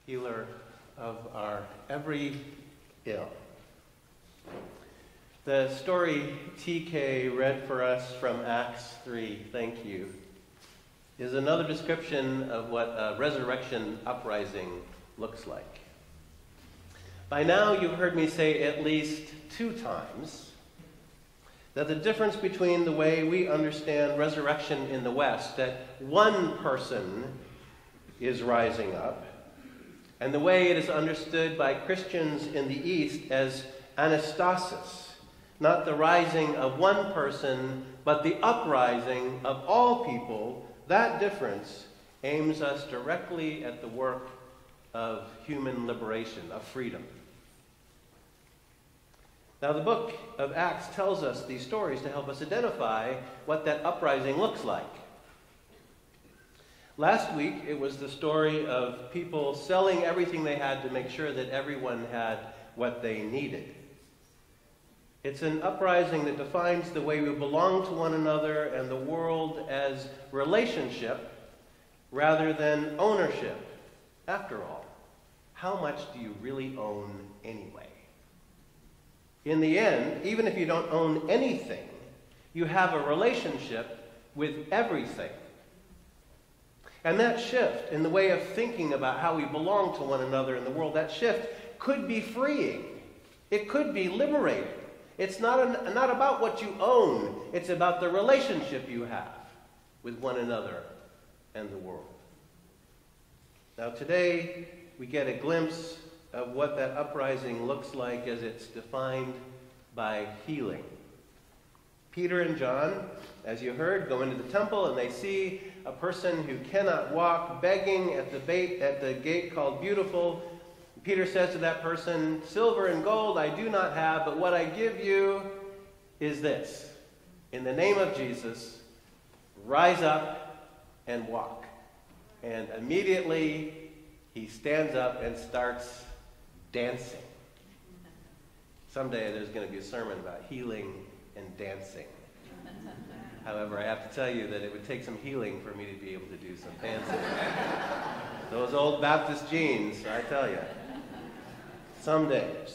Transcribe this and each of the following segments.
healer of our every ill. The story TK read for us from Acts 3, thank you, is another description of what a resurrection uprising looks like. By now, you've heard me say at least 2 times that the difference between the way we understand resurrection in the West, that one person is rising up, and the way it is understood by Christians in the East as anastasis, not the rising of one person, but the uprising of all people, that difference aims us directly at the work of human liberation, of freedom. Now, the book of Acts tells us these stories to help us identify what that uprising looks like. Last week, it was the story of people selling everything they had to make sure that everyone had what they needed. It's an uprising that defines the way we belong to one another and the world as relationship rather than ownership. After all, how much do you really own anyway? In the end, even if you don't own anything, you have a relationship with everything. And that shift in the way of thinking about how we belong to one another in the world, that shift could be freeing. It could be liberating. It's not about what you own. It's about the relationship you have with one another and the world. Now today, we get a glimpse of what that uprising looks like as it's defined by healing. Peter and John, as you heard, go into the temple and they see a person who cannot walk begging at the gate called Beautiful. Peter says to that person, "Silver and gold I do not have, but what I give you is this. In the name of Jesus, rise up and walk." And immediately he stands up and starts dancing. Someday there's going to be a sermon about healing and dancing. However, I have to tell you that it would take some healing for me to be able to do some dancing. Those old Baptist genes, I tell you. Someday.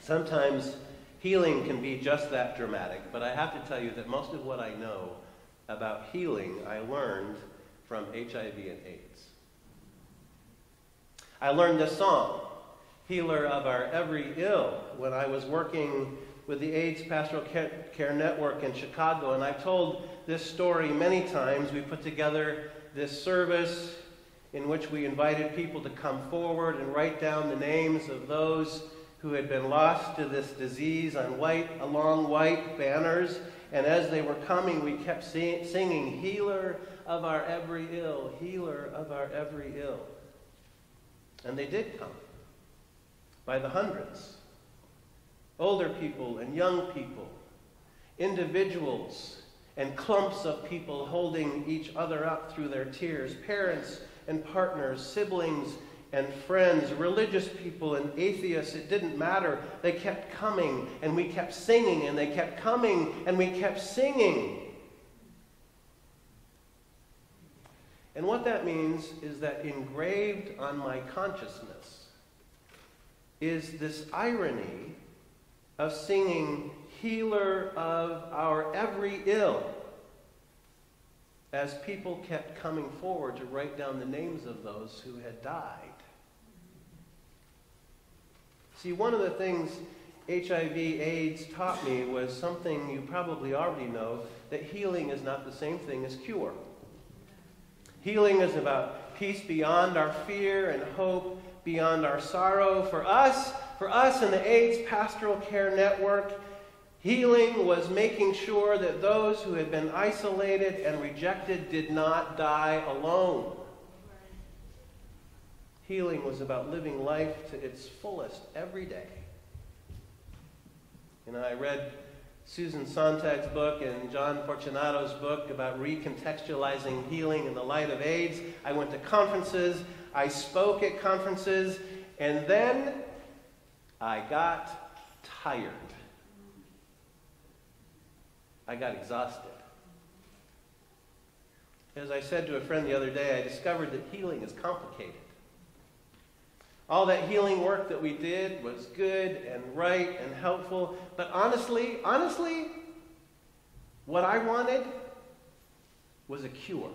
Sometimes healing can be just that dramatic, but I have to tell you that most of what I know about healing I learned from HIV and AIDS. I learned this song, Healer of Our Every Ill, when I was working with the AIDS Pastoral Care Network in Chicago, and I've told this story many times. We put together this service in which we invited people to come forward and write down the names of those who had been lost to this disease along white banners. And as they were coming, we kept singing, "Healer of our every ill, healer of our every ill." And they did come, by the hundreds. Older people and young people, individuals and clumps of people holding each other up through their tears, parents and partners, siblings and friends, religious people and atheists, it didn't matter. They kept coming and we kept singing, and they kept coming and we kept singing. And what that means is that engraved on my consciousness is this irony of singing "Healer of Our Every Ill" as people kept coming forward to write down the names of those who had died. See, one of the things HIV/AIDS taught me was something you probably already know, that healing is not the same thing as cure. Healing is about peace beyond our fear and hope beyond our sorrow. For us in the AIDS Pastoral Care Network, healing was making sure that those who had been isolated and rejected did not die alone. Healing was about living life to its fullest every day. You know, I read Susan Sontag's book and John Fortunato's book about recontextualizing healing in the light of AIDS. I went to conferences, I spoke at conferences, and then I got tired. I got exhausted. As I said to a friend the other day, I discovered that healing is complicated. All that healing work that we did was good and right and helpful. But honestly, what I wanted was a cure.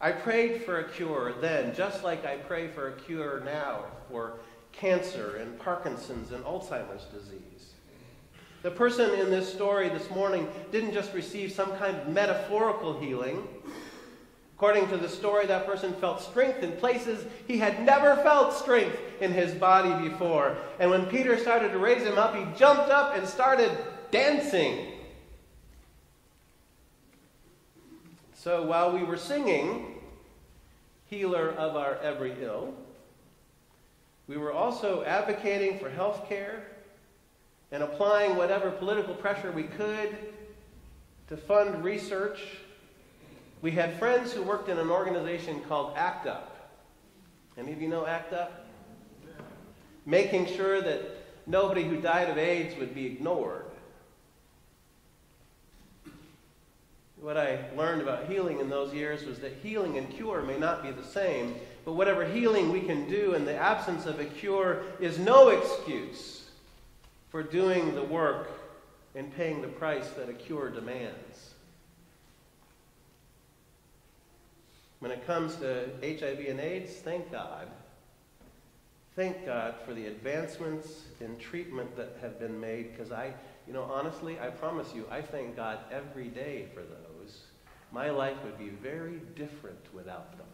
I prayed for a cure then, just like I pray for a cure now for cancer and Parkinson's and Alzheimer's disease. The person in this story this morning didn't just receive some kind of metaphorical healing. According to the story, that person felt strength in places he had never felt strength in his body before. And when Peter started to raise him up, he jumped up and started dancing. So while we were singing, Healer of Our Every Ill, we were also advocating for health care and applying whatever political pressure we could to fund research. We had friends who worked in an organization called ACT UP. Any of you know ACT UP? Making sure that nobody who died of AIDS would be ignored. What I learned about healing in those years was that healing and cure may not be the same, but whatever healing we can do in the absence of a cure is no excuse for doing the work and paying the price that a cure demands. When it comes to HIV and AIDS, thank God. Thank God for the advancements in treatment that have been made, because honestly, I promise you, I thank God every day for those. My life would be very different without them.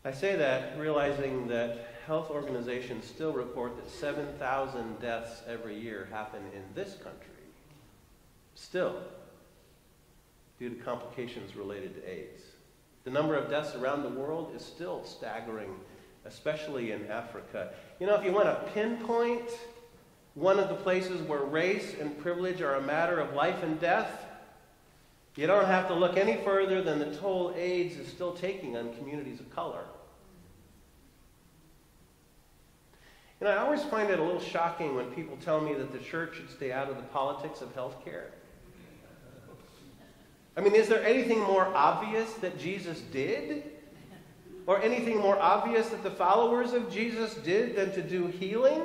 I say that realizing that health organizations still report that 7,000 deaths every year happen in this country. Still, due to complications related to AIDS. The number of deaths around the world is still staggering, especially in Africa. If you want to pinpoint one of the places where race and privilege are a matter of life and death, you don't have to look any further than the toll AIDS is still taking on communities of color. I always find it a little shocking when people tell me that the church should stay out of the politics of health care. Is there anything more obvious that Jesus did? Or anything more obvious that the followers of Jesus did than to do healing?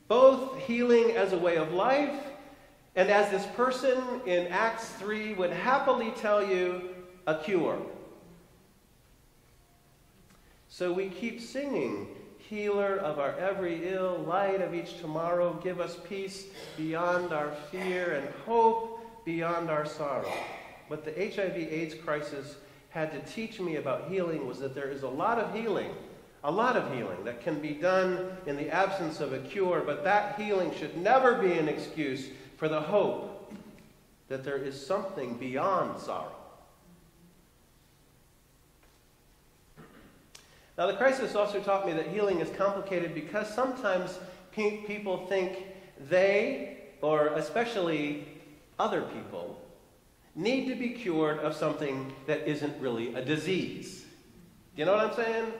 Both healing as a way of life, and as this person in Acts 3 would happily tell you, a cure. So we keep singing, Healer of our every ill, light of each tomorrow, give us peace beyond our fear and hope beyond our sorrow. What the HIV/AIDS crisis had to teach me about healing was that there is a lot of healing that can be done in the absence of a cure, but that healing should never be an excuse for the hope that there is something beyond sorrow. Now, the crisis also taught me that healing is complicated because sometimes people think they, or especially other people, need to be cured of something that isn't really a disease. Do you know what I'm saying?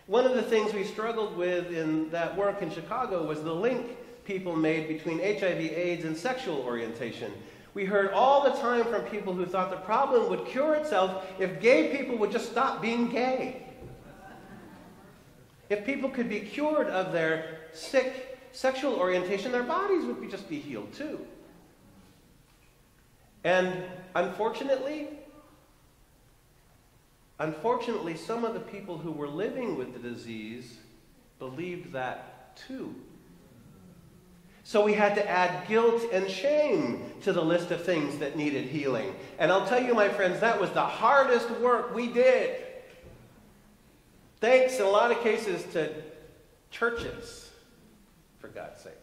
One of the things we struggled with in that work in Chicago was the link people made between HIV/AIDS and sexual orientation. We heard all the time from people who thought the problem would cure itself if gay people would just stop being gay. If people could be cured of their sick sexual orientation, their bodies would just be healed too. And unfortunately, some of the people who were living with the disease believed that too. So we had to add guilt and shame to the list of things that needed healing. And I'll tell you, my friends, that was the hardest work we did. Thanks, in a lot of cases, to churches, for God's sake.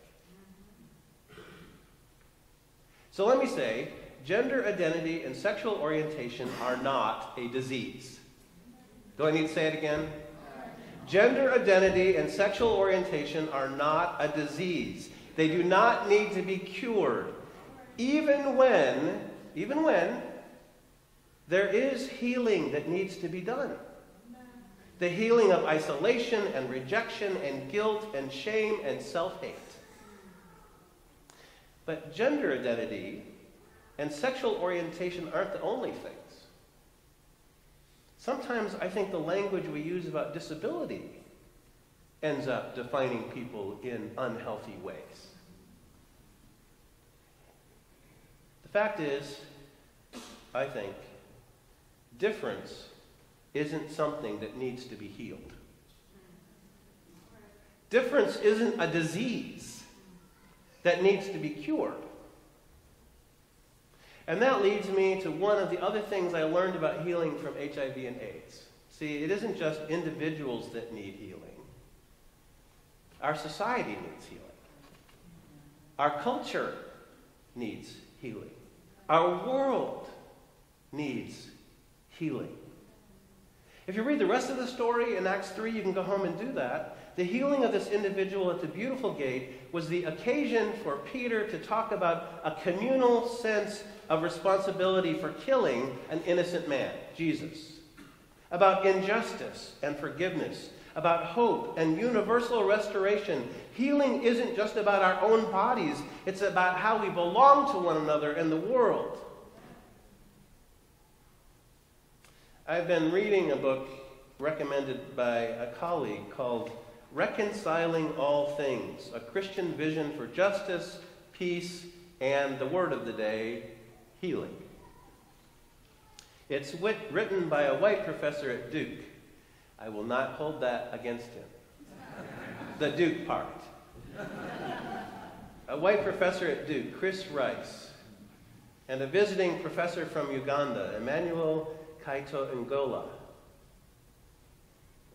So let me say, gender identity and sexual orientation are not a disease. Do I need to say it again? Gender identity and sexual orientation are not a disease. They do not need to be cured, even when there is healing that needs to be done. The healing of isolation and rejection and guilt and shame and self-hate. But gender identity and sexual orientation aren't the only things. Sometimes I think the language we use about disability ends up defining people in unhealthy ways. The fact is, I think, difference isn't something that needs to be healed. Difference isn't a disease that needs to be cured. And that leads me to one of the other things I learned about healing from HIV and AIDS. See, it isn't just individuals that need healing. Our society needs healing. Our culture needs healing. Our world needs healing. If you read the rest of the story in Acts 3, you can go home and do that. The healing of this individual at the beautiful gate was the occasion for Peter to talk about a communal sense of responsibility for killing an innocent man, Jesus. About injustice and forgiveness. About hope and universal restoration. Healing isn't just about our own bodies. It's about how we belong to one another in the world. I've been reading a book recommended by a colleague called Reconciling All Things, a Christian vision for justice, peace, and the word of the day, healing. It's written by a white professor at Duke. I will not hold that against him. The Duke part. A white professor at Duke, Chris Rice, and a visiting professor from Uganda, Emmanuel Kaito Ngola.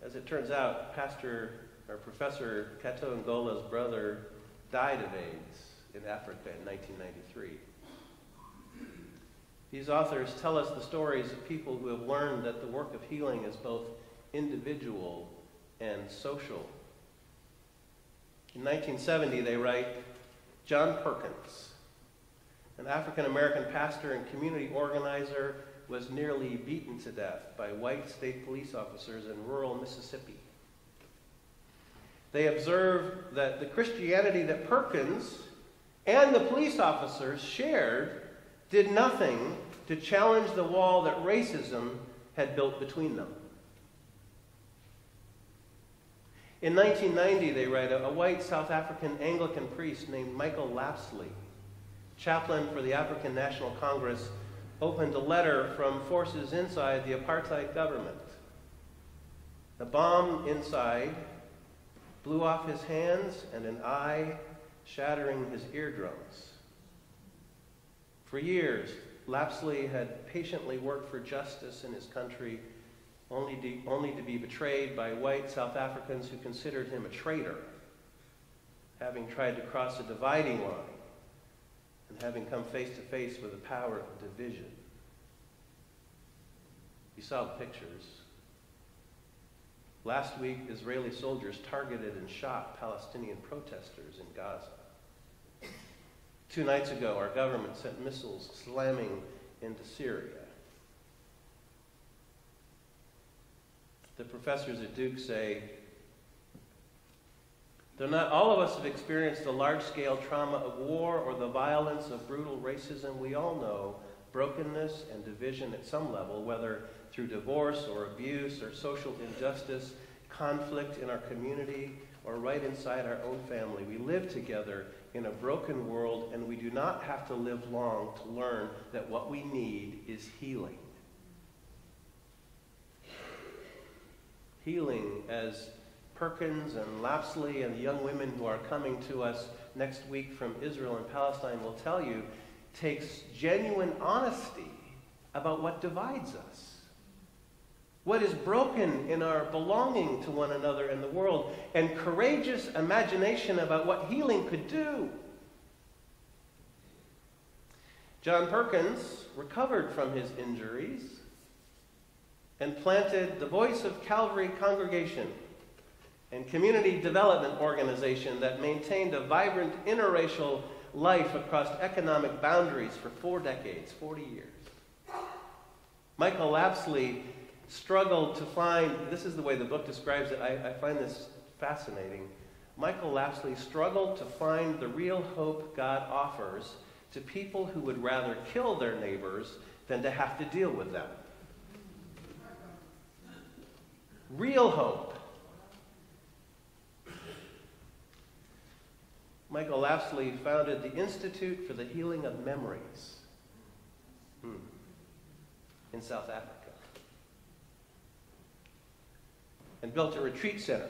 As it turns out, Professor Kaito Ngola's brother died of AIDS in Africa in 1993. These authors tell us the stories of people who have learned that the work of healing is both individual and social. In 1970, they write, John Perkins, an African-American pastor and community organizer, was nearly beaten to death by white state police officers in rural Mississippi. They observed that the Christianity that Perkins and the police officers shared did nothing to challenge the wall that racism had built between them. In 1990, they write, a white South African Anglican priest named Michael Lapsley, chaplain for the African National Congress, opened a letter from forces inside the apartheid government. The bomb inside blew off his hands and an eye, shattering his eardrums. For years, Lapsley had patiently worked for justice in his country, only to be betrayed by white South Africans who considered him a traitor, having tried to cross a dividing line and having come face to face with the power of division. You saw the pictures. Last week, Israeli soldiers targeted and shot Palestinian protesters in Gaza. 2 nights ago, our government sent missiles slamming into Syria. The professors at Duke say, though not all of us have experienced the large-scale trauma of war or the violence of brutal racism, we all know brokenness and division at some level, whether through divorce or abuse or social injustice, conflict in our community, or right inside our own family. We live together in a broken world, and we do not have to live long to learn that what we need is healing. Healing, as Perkins and Lapsley and the young women who are coming to us next week from Israel and Palestine will tell you, takes genuine honesty about what divides us. What is broken in our belonging to one another in the world, and courageous imagination about what healing could do. John Perkins recovered from his injuries and planted the Voice of Calvary Congregation and community development organization that maintained a vibrant interracial life across economic boundaries for 4 decades, 40 years. Michael Lapsley struggled to find, this is the way the book describes it, I find this fascinating. Michael Lapsley struggled to find the real hope God offers to people who would rather kill their neighbors than to have to deal with them. Real hope. Michael Lafsley founded the Institute for the Healing of Memories in South Africa, and built a retreat center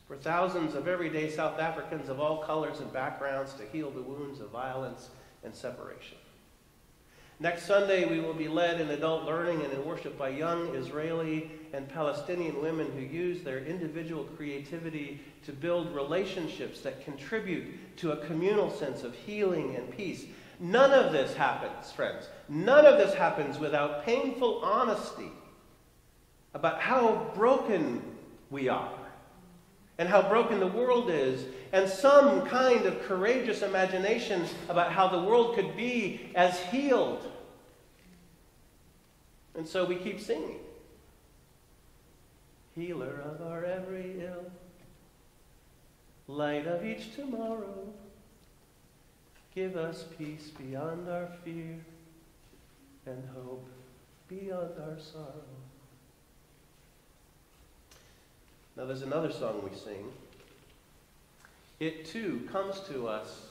for thousands of everyday South Africans of all colors and backgrounds to heal the wounds of violence and separation. Next Sunday, we will be led in adult learning and in worship by young Israeli and Palestinian women who use their individual creativity to build relationships that contribute to a communal sense of healing and peace. None of this happens, friends. None of this happens without painful honesty about how broken we are and how broken the world is, and some kind of courageous imagination about how the world could be as healed. And so we keep singing. Healer of our every ill, light of each tomorrow, give us peace beyond our fear and hope beyond our sorrow. Now there's another song we sing. It too comes to us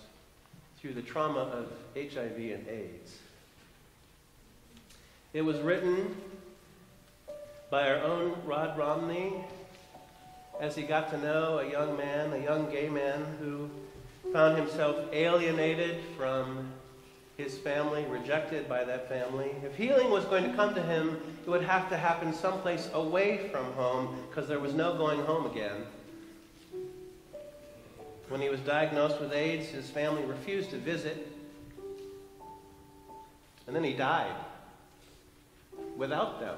through the trauma of HIV and AIDS. It was written by our own Rod Romney as he got to know a young man, a young gay man who found himself alienated from his family, rejected by that family. If healing was going to come to him, it would have to happen someplace away from home, because there was no going home again. When he was diagnosed with AIDS, his family refused to visit. And then he died without them.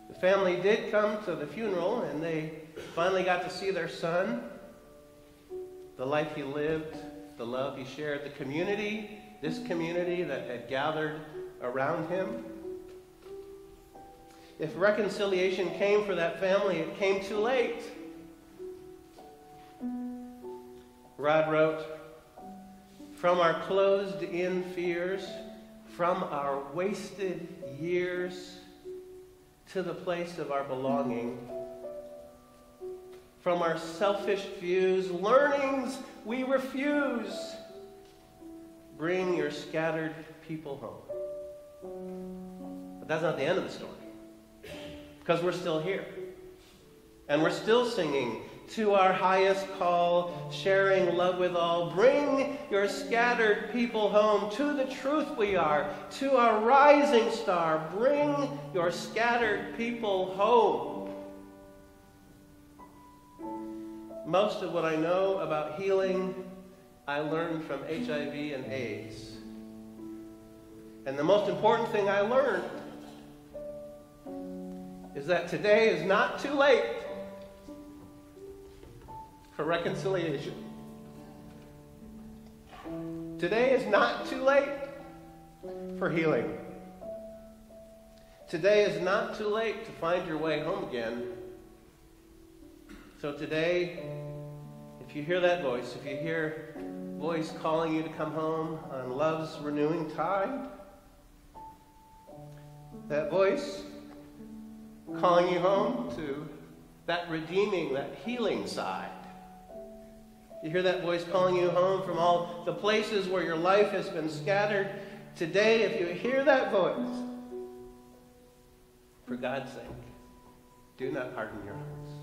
The family did come to the funeral, and they finally got to see their son, the life he lived, the love he shared, the community, this community that had gathered around him. If reconciliation came for that family, it came too late. Rod wrote, "From our closed-in fears, from our wasted years, to the place of our belonging, from our selfish views, learnings we refuse, bring your scattered people home." But that's not the end of the story, because we're still here. And we're still singing, "To our highest call, sharing love with all, bring your scattered people home. To the truth we are, to our rising star, bring your scattered people home." Most of what I know about healing, I learned from HIV and AIDS. And the most important thing I learned is that today is not too late for reconciliation. Today is not too late for healing. Today is not too late to find your way home again. So today, if you hear that voice, if you hear a voice calling you to come home on love's renewing tide, that voice calling you home to that redeeming, that healing side. You hear that voice calling you home from all the places where your life has been scattered. Today, if you hear that voice, for God's sake, do not harden your hearts.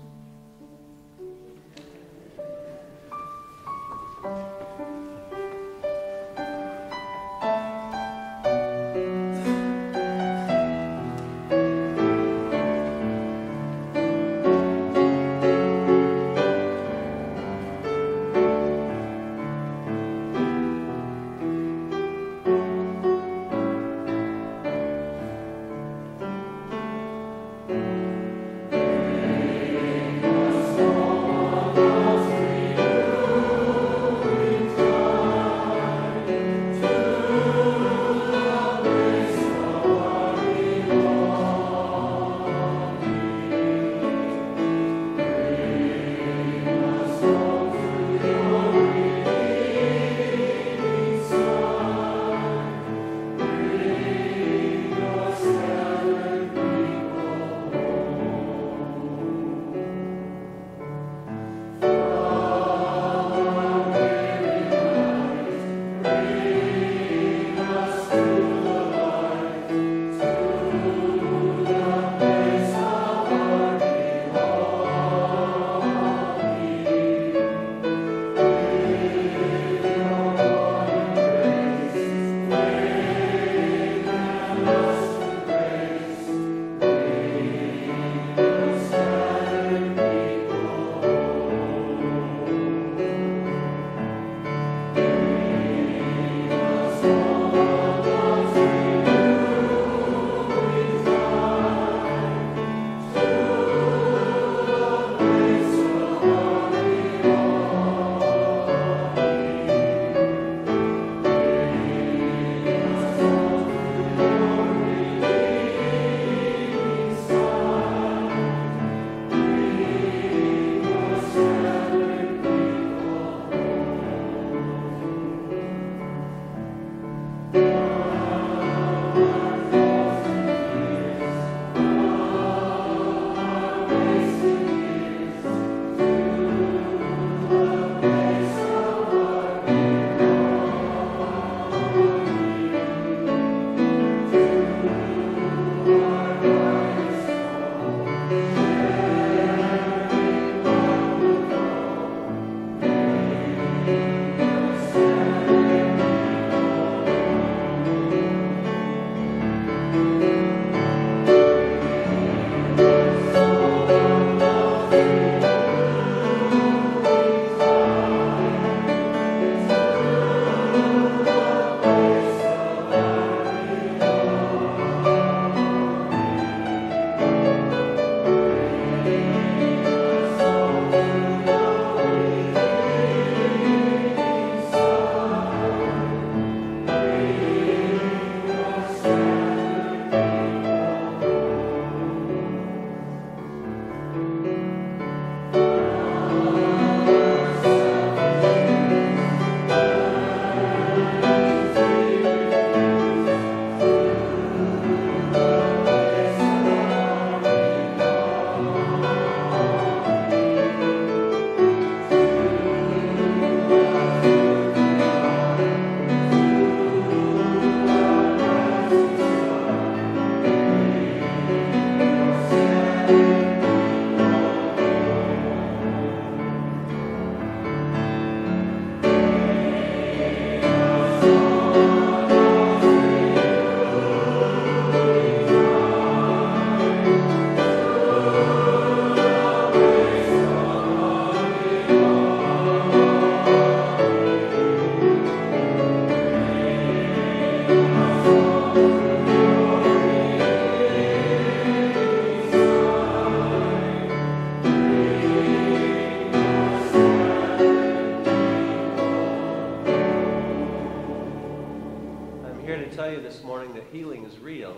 tell you this morning that healing is real.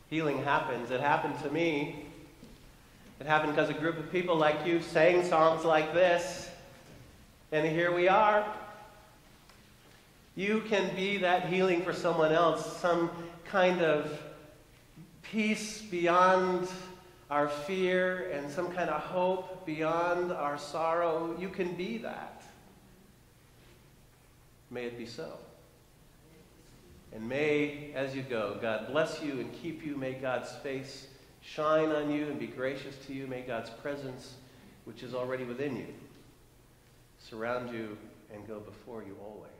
Healing happens. It happened to me. It happened because a group of people like you sang songs like this. And here we are. You can be that healing for someone else, some kind of peace beyond our fear and some kind of hope beyond our sorrow. You can be that. May it be so. And may, as you go, God bless you and keep you. May God's face shine on you and be gracious to you. May God's presence, which is already within you, surround you and go before you always.